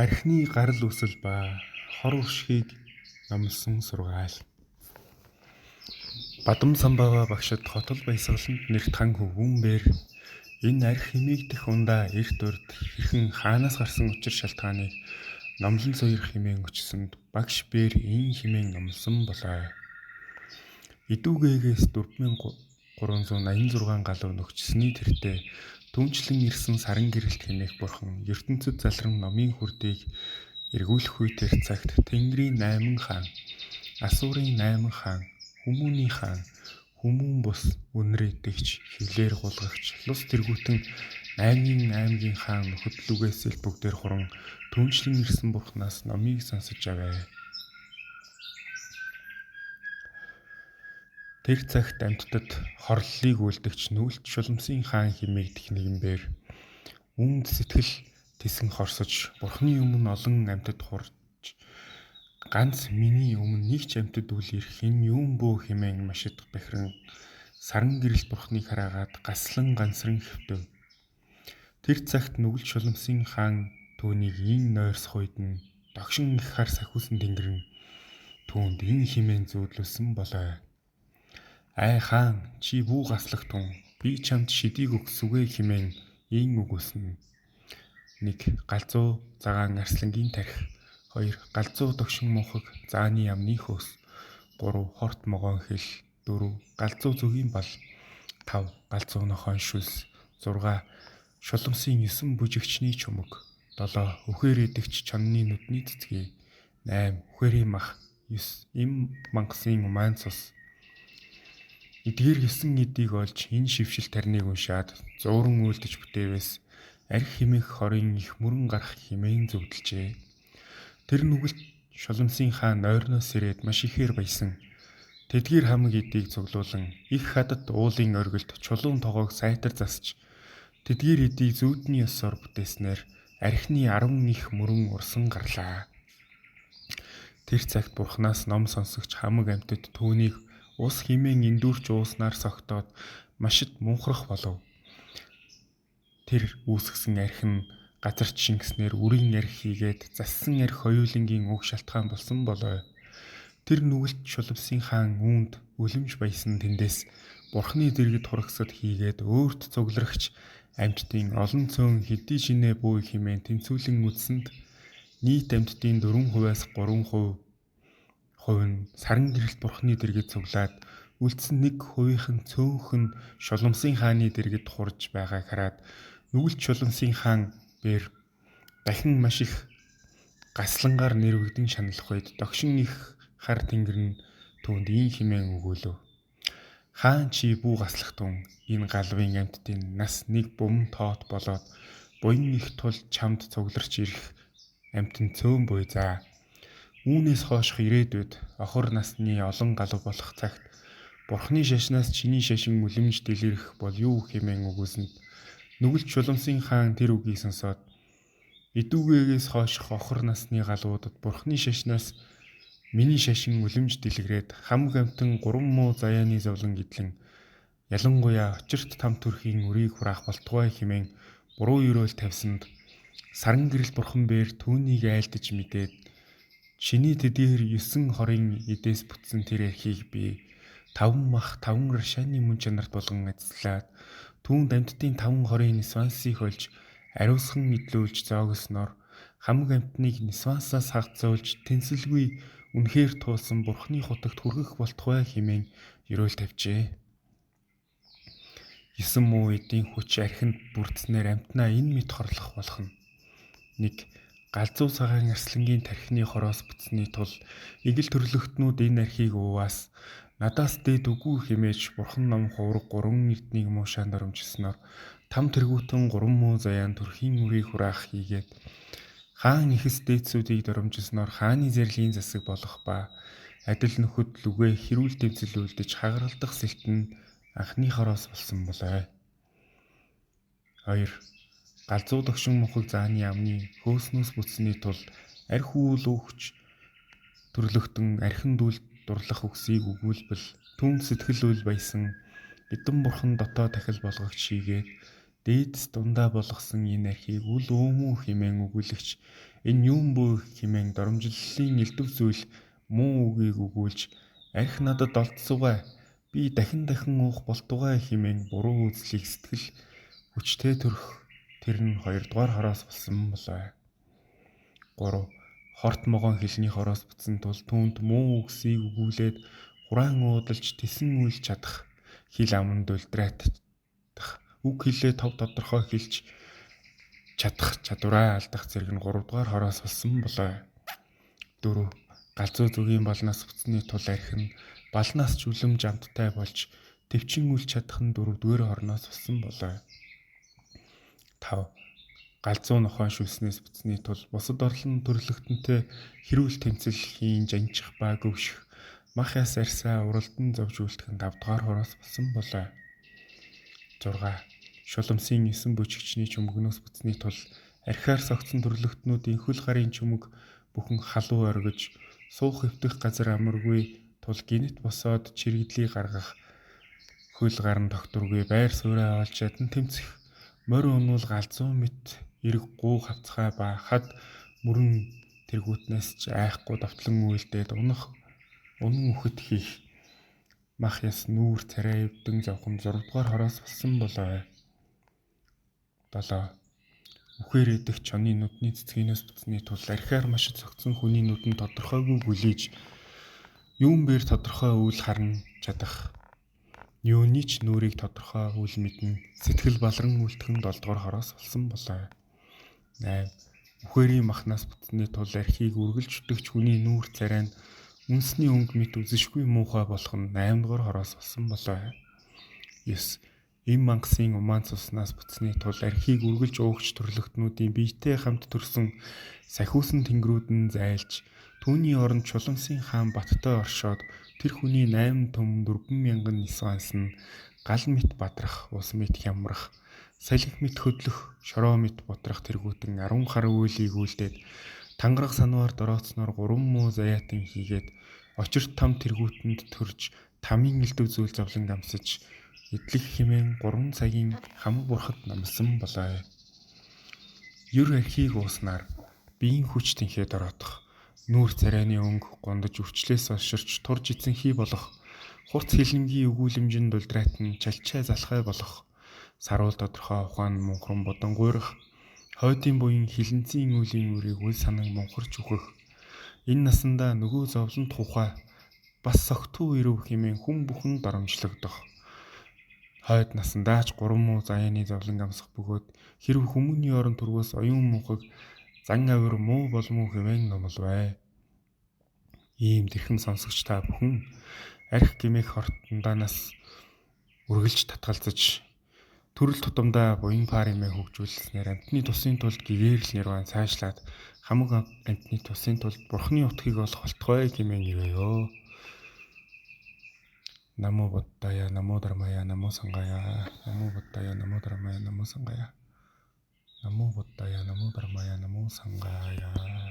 Архины гарал үүсэл ба хор уршгийг номлосон сургаал. Бадам самбава багшид хотол баясгаланд нэрт хан хөвгүүнээр энэ арх химээгдэх ундаа эрт урд хэрхэн хаанаас гарсан учир шалтгааныг номлон суур химээн өчсөнд багш бээр ийм химээн номлосон болоо. Идүүгээгээс 4386 галуу нөгчсөний тэртээ түнчлэн ирсэн саран гэрэлт хэмээх бурхан ертөнцөд залран номын хүрдийг эргүүлэх үе тэр цагт Тэнгэрийн 8 хаан, Асурын 8 хаан, Хүмүүний хаан, хүмүүн бус үнэр идэгч, хөвлөр гулгагч, лус тэргүүтэн 8 аймгийн хаан нөхөдлөгөөс л бүгдээр хуран түнчлэн ирсэн бурханаас номыг сонсож аваа. Тэр цагт амьтдад хорлолыг үлдэгч нүүлт шулмсын хаан хэмээгдэх нэгэнбээр үүнд сэтгэл тэсэн хорсож бурхны өмнө олон амьтад хурж ганц миний өмнө нэг ч амьтад үл ирэх энэ юун бөө хэмээн машид бахиран саран гэрэл бурхныг хараагаад гаслан гансран хэвтэв. Тэр цагт нүгэл шулмсын хаан түүнийг ин нойрсох үед нь догшин их хар сахиусан тэнгэрэн түүнд ин химэн зүүдлүүлсэн болоо. Ай хаан чи бүү гаслах тун би чамд шидийг өгсүгэ химэн ин үгүйсэн. 1. Галзуу цагаан арслангийн тарих. 2. Галзуу догшин муухаг зааны ямны хөөс. 3. Хорт могоон хэл. 4. Галзуу зүгийн бал. 5. Галзуу нохоон шүлс. 6. Шулмсын 9 бүжигчний чумаг. 7. Үхээр идэгч чонны нүдний цэцгий. 8. Үхээрийн мах. 9. Им мангасын умаан цус. Эдгээр 9 эдийг олж энэ шившил тарныг уншаад зууран үйлдэж бүтээвээс арх химэх хорын их мөрөн гарах химээн зөвдөлжээ. Тэр нүгэлт шулмсын хаан нойрноос ирээд маш ихээр баясан. Тэдгээр хамаг эдийг цуглуулan их хадад уулын оргилд чулуун тоогоог сайтар засч тэдгээр эдийг зүүдний ёсоор бүтээснээр архины 10 их мөрөн урсан гарлаа. Тэр цагт бурхнаас ном сонсогч хамаг амьтад түүнийг ус химэн эндүрч ууснаар согтоод машид мунхрах болов. Тэр үүсгэсэн арх нь газарч шингэснээр үрийн арх хийгээд зассан арх хоёулангийн уг шалтгаан болсон болоо. Тэр нүгэлт шулмсын хаан үүнд үлэмж баясан тэндээс бурхны дэргэд хурагсад хийгээд өөрт цугларагч амьтдын олон цөөн хэдий шинэ бүү химэн тэнцвүүлэн үзсэнд нийт амьтдын 4%-аас 3% нь саран гэрэлт бурхны дэргэд цуглаад үлдсэн 1% нь цөөхөн шулмсын хааны дэргэд хурж байгааг хараад нүгэлт шулмсын хаан бээр дахин маш их гаслангаар нэрвэгдэн шаналх үед догшин их хар тэнгэр нь түүнд ийм химээн өгөөлөв. Хаан чи бүү гаслах тун энэ галвын амьтдын нас нэг бум тоот болоод буян их тул чамд цугларч ирэх амьтан цөөн буй заа. Үүнээс хойших ирээдүйд охор насны олон галуу болох цагт бурхны шашнаас чиний шашин үлэмж дэлгэрэх бол юу хэмээн үгүйсэнд нүгэлт шулмсын хаан тэр үгийг сонсоод идүүгээгээс хойших охор насны галуудад бурхны шашнаас миний шашин үлэмж дэлгэрээд хамг амтан 3 муу заяаны зовлон гидлэн ялангуяа очирт там төрхийн үрийг хураах болтугай хэмээн буруу өрөөл тавьсанд саран гэрэл бурхан бээр түүнийг айлдаж мэдээд чиний тэдгээр 9 хорын эдээс бүтсэн тэр архийг би 5 мах 5 рашааны мөн чанарт болгон ажиллаад түүнд амьтдын 5 хорын нисвансыг олж ариусхан мэдлүүлж зоогсноор хамаг амьтныг нисвансаас хагцуулж тэнцэлгүй үнэхээр туулсан бурхны хутагт хүргэх болтугай хэмээн өрөөл тавьжээ. 9 муу эдийн хүч архинд бүрдснээр амьтнаа энэ мэт хорлох болох нь. 1. Галзуу цагаан арслангийн тархины хороос бүтсний тул игэл төрлөختнүүд энэ архийг ууваас надаас дээд үгүй хэмээж бурхан ном хувраг 3 эрднийг муушаанд оромжилсноор там тэргүүтэн 3 муу заяан төрхийн үрийг хураах хийгээд хаан ихэс дээдсүүдийг доромжилсноор хааны зарлийн засаг болох ба адил нөхөд лүгэ хэрүүл тэмцэл үлдэж хагаралдах сэлтэн анхны хороос болсон болоо. 2. Галзуу догшин мухаг зааны амны хөөснөөс бүтсний тул арх үүл өгч төрлөختөн архин дүүл дурлах үгсийг өгүүлбэл түн сэтгэл үл баясан эдэн бурхан дотоо дахил болгогч шийгээд дээдэс дундаа болгосон энэ архийг үл өөмүү хэмээн өгүүлэгч Энэ юм бөө хэмээн доромжллын элдв зүйл муу үгийг өгүүлж арх надад олдсугай би дахин уух болтугай хэмээн буруу үзлийг сэтгэл хүчтэй төрөх тэр нь 2 дугаар хороос болсон болоо. 3. Хорт могоон хэлний хороос бутсан тул түүнд муу үгсийг өгүүлээд хураан уудалж тесэн үйлч чадах хил аманд улдраатах үг хэлээ тов тодорхой хэлж чадах чадвараа алдах зэрэг нь 3 дугаар хороос болсон болоо. 4. Галзуу зүгийн балнаас буцны тул арх нь балнаас ч үлэмж амттай болж төвчин үлч чадах нь 4 дугаар хорноос болсон болоо. 5. Галзуу нохойн шүлснээс буцны тул бусад орлон төрлөختөнтэй хэрүүл тэмцэл хийн жанжих ба гөвших махяс арьсаа уралдан зовж үлдэх нь 5 дугаар хороос болсон болоо. 6. Шуламсын 9 бүжигчний чөмгнөөс буцны тул архиар согтсон төрлөختнүүдийн хөл гарын чөмөг бүхэн халуу оргиж суух хөвтөх газар амаргүй тул гинэт босоод чирэгдлийг гаргах хөл гарн докторгүй байр суурай олж ядан тэмцэх морь унуул галзуу мэт эрг гуу хавцгай ба хад мөрөн тэргүүтнээс ч айхгүй давтлан үйлдээд унан үхэт хийх мах яс нүүр царай өвдөн завхан 6 дугаар хороос болсон болоо. 7. Үхээр идэх чоны нүдний цэцгийнээс буцны тул архиар маш цогцсон хүний нүдэн тодорхойгүй гүлээж юун бээр тодорхой үйл харна чадах юуны ч нүрийг тодорхой үйл мэднэ сэтгэл балран үлдэх нь 7 дугаар хороос болсон болоо. 8. Үхээрийн махнаас буцны тул архийг үргэлж өтөгч хүний нүүр царай нь үнсний өнгө мэт үзэшгүй муухай болох нь 8 дугаар хороос болсон болоо. 9. Им мангасын умаан цуснаас буцны тул архийг үргэлж уугч төрлөختнүүдийн биетэй хамт төрсөн сахиусан тэнгэрүүд нь зайлж түүний оронд Чуламсын хаан баттай оршоод тэр хүний 8 төм 4,000 нисванс нь гал мэт бадрах, ус мэт хямрах, салхи мэт хөдлөх, шороо мэт бутрах тэргүүтэн 10 хар үйлийг үлдээд тангараг санваар дорооцноор 3 муу заяатан хийгээд очирт там тэргүүтэнд төрж тамийн элдв зүйл зовлон амсаж эдлэх хэмээн 3 цагийн хамаг бурхад намсан болоо. Юр архийг ууснаар биеийн хүч тэнхээд ороодох нүүр царайны өнгө гондож өвчлээс олширч турж эзэнхий болох хурц хилэнгийн өгүүлэмжинд улдраатан чалчаа залхай болох саруул тодорхой ухаан мөнхрөн бодон гуйрах хойдын буян хилэнцийн үлийн үрийг үл санан мөнхөрч үхэх энэ насандаа нөгөө зовлонт тухай бас согтуу ирв хэмээн хүн бүхэн доромжлогдох хойд насандаа ч 3 муу заяаны зовлон амсах бөгөөд хэрв хүмүүний орон түргээс оюун мөнхөг зан авир муу болмоо хэмээн номловэ. Ийм тэрхэн сонсогч та бүхэн арх гимэх хортондаанаас үргэлж татгалзаж төрөл тутамдаа буян паримэ хөгжүүлснээр амтны тусын тулд гэгэрл нэрван цаашлаад хамаг амтны тусын тулд бурхны утгыг олох болтугай хэмээн ивэё. Намо Буддая, намо Дharmaya, намо Sangaya, намо Буддая, намо Дharmaya, намо Sangaya. Намо Буддая, намо Дharmaya, намо Sangaya.